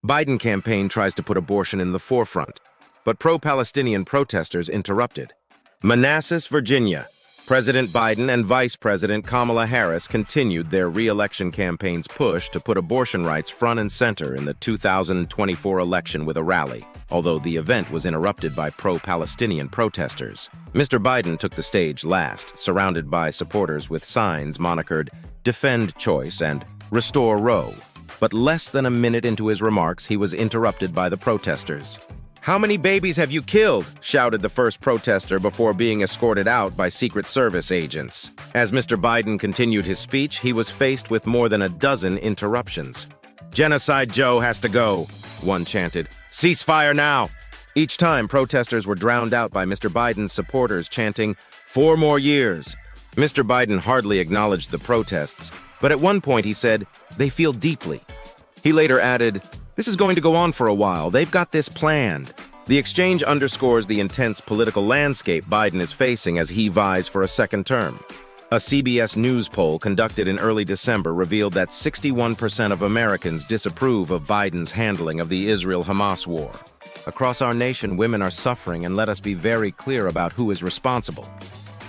Biden campaign tries to put abortion in the forefront, but pro-Palestinian protesters interrupted. Manassas, Virginia. President Biden and Vice President Kamala Harris continued their re-election campaign's push to put abortion rights front and center in the 2024 election with a rally, although the event was interrupted by pro-Palestinian protesters. Mr. Biden took the stage last, surrounded by supporters with signs monikered "Defend Choice" and "Restore Roe." But less than a minute into his remarks, he was interrupted by the protesters. "How many babies have you killed?" shouted the first protester before being escorted out by Secret Service agents. As Mr. Biden continued his speech, he was faced with more than a dozen interruptions. "Genocide Joe has to go," one chanted. "Ceasefire now." Each time, protesters were drowned out by Mr. Biden's supporters chanting, "4 more years." Mr. Biden hardly acknowledged the protests, but at one point he said, "They feel deeply." He later added, "This is going to go on for a while. They've got this planned." The exchange underscores the intense political landscape Biden is facing as he vies for a second term. A CBS News poll conducted in early December revealed that 61% of Americans disapprove of Biden's handling of the Israel-Hamas war. Across our nation, women are suffering, and let us be very clear about who is responsible.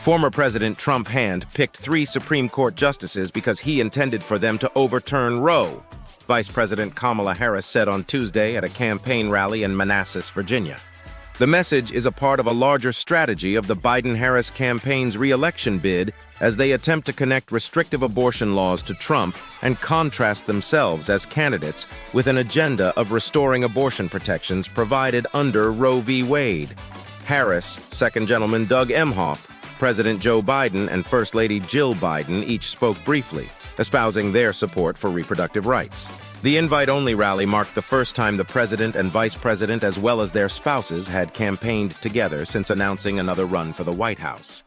Former President Trump hand-picked 3 Supreme Court justices because he intended for them to overturn Roe, Vice President Kamala Harris said on Tuesday at a campaign rally in Manassas, Virginia. The message is a part of a larger strategy of the Biden-Harris campaign's re-election bid as they attempt to connect restrictive abortion laws to Trump and contrast themselves as candidates with an agenda of restoring abortion protections provided under Roe v. Wade. Harris, Second Gentleman Doug Emhoff, President Joe Biden, and First Lady Jill Biden each spoke briefly, espousing their support for reproductive rights. The invite-only rally marked the first time the president and vice president, as well as their spouses, had campaigned together since announcing another run for the White House.